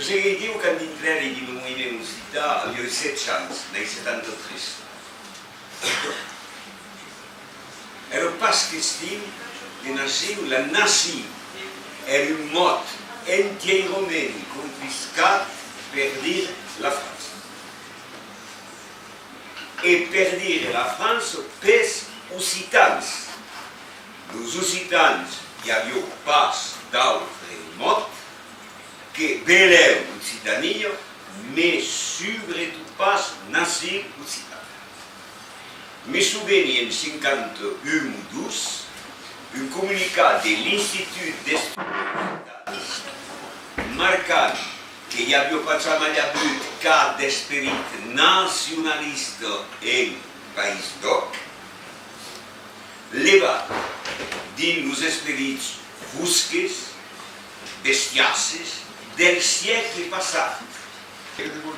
Così io quando entrai in università avevo 7 anni, nel 73. Ero pas question di nascere, la nation era un mot entièrement confiscato per dire la France. E per dire la France pes occitans. Los occitans y avait pas d'autres mots que beleu occitanio, mais surtout pas nasir occitan. Me souveni en 51-12 un comunicat de l'Institut d'Estudis marcant que hi havia pas mai hagut cap d'esperit nacionalista en País d'Oc, levat dins los esperits fusques, bestiaces, del siècle passat.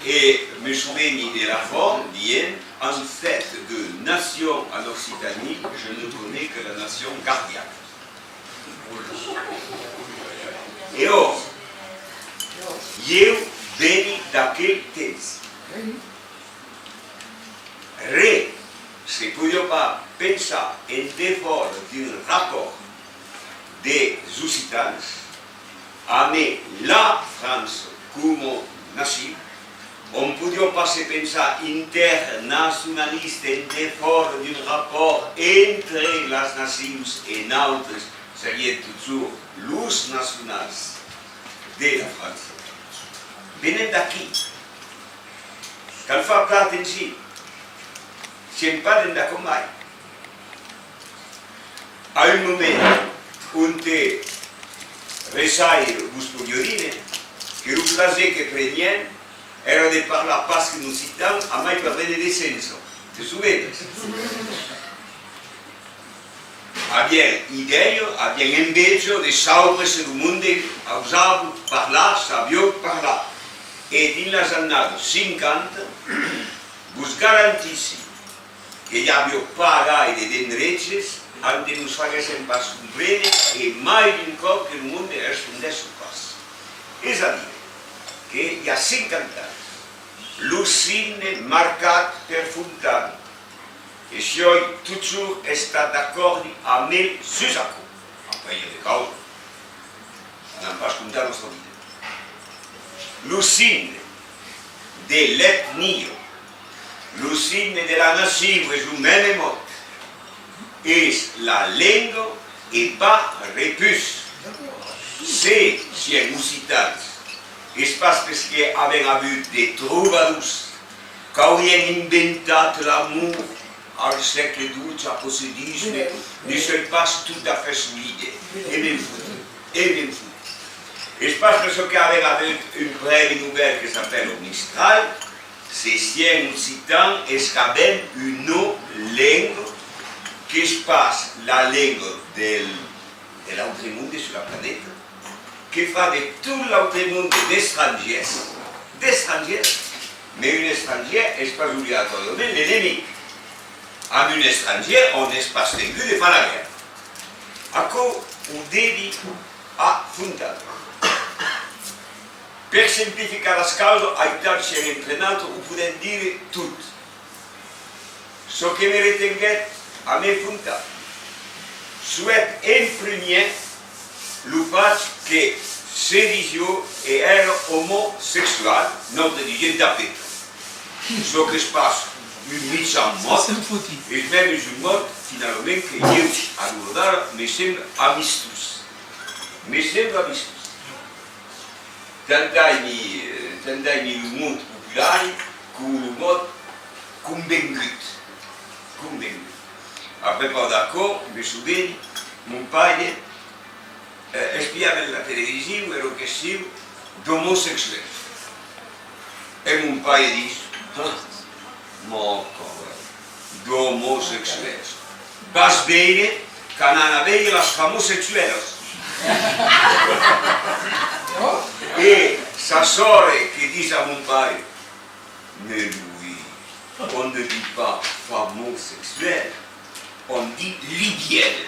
Et me souveni de la forme dient, en fait de nation en Occitanie, je ne connais que la nation gardienne. Et or, eu veni d'aquell temps. Re, se podia pas pensar en defort d'un rapport des occitans amb la France com nation, on podia pas se pensar internacionalista en defort d'un rapport entre les nacions et nosaltres, serien toujours los nacionals de la France. Venen d'aquí. Cal fa clar atenció. Si en parlen de com mai. A un moment on te resaire vos podio dire que el plaser que prenien era de parlar pas que nos citam a mai per bene descenso. Te souvenes? Abbiamo idea, abbiamo invece di salvarsi del mondo, usato parlare, sappiamo parlare. E in les années 50, vos garantissi que hi havia pas gaire d'endreches on de nos faguessin pas comprendre e mai d'un cop que el món respondés pas. És a dir, que hi ha 50 anys, lo signe marcat per Fontana, e això toujours està d'acord amb el Susaco, en país de causa, n'han pas comptat nostra vida. Lo signe de l'etnia, lo signe de la nació és un même mot, és la llengua et pas repus. C'est si en occitans, és pas perquè havent hagut de trobadors que haurien inventat l'amour al segle XII a possedisme, ne sont pas tout à fait solide, et même fou. És pas per això que havent hagut un prèvi nouvelle que s'appelle le Mistral, c'est si en occitan és qu'avem une langue qui es pas la langue de l'autre monde sur la planète, qui fa de tout l'autre monde d'étrangers, mais un étranger n'est pas obligatoirement l'ennemi. Amb un étranger, on n'est pas tengu de faire la guerre. Ako ho dedi a Fontana. Per semplificar les causes, a tal ser entrenat, ho podem dir tot. Ce que me retenguet a me Fontana. Souhaite en premier le fait que Sergio era homosexual, non de dire d'après. Ce que se passe un mig en mot, és menys un mot, finalment, que jo abordar me sembla amistus. Tendai il mot popolare con il mot convengut. Après pas d'accord, me souveni, mon pare espiava la televisione, ero question d'homosexuels. E mon pare dice, d'homosexuels. Vas bene, que n'han avei les homosexuels. E sa sore che dice a mon pare, mais lui, on ne dit pas homosexuel, on dit libyenne.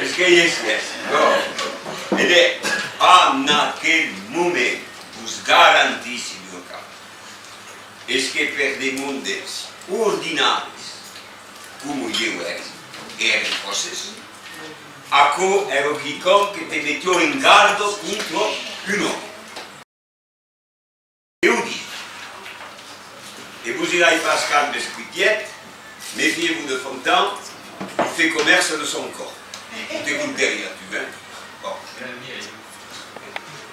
Est-ce qu'il y a ça? Non. Ed è a quel momento, us garantissi il mio capo, è che per dei mondi ordinari, come io ero in possesso, a cui ero quello che ti mettevo in gardo contro un uomo. E io dico, et vous irez Pascal Besquitiette, méfiez-vous de Fontaine, il fait commerce de son corps. Tu t'écoutes derrière, tu veux? Bon.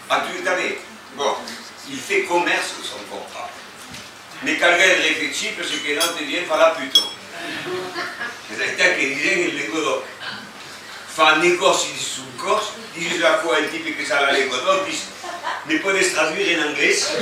Ah, tu savais? Bon, il fait commerce de son corps. Mais quelqu'un réfléchit parce que non te viene fa la puto. C'est quelqu'un qui disait che le godo fa negozi sul corso, dice a quoi il tipo che sa la lingua, dice, mi puoi tradurre in inglese?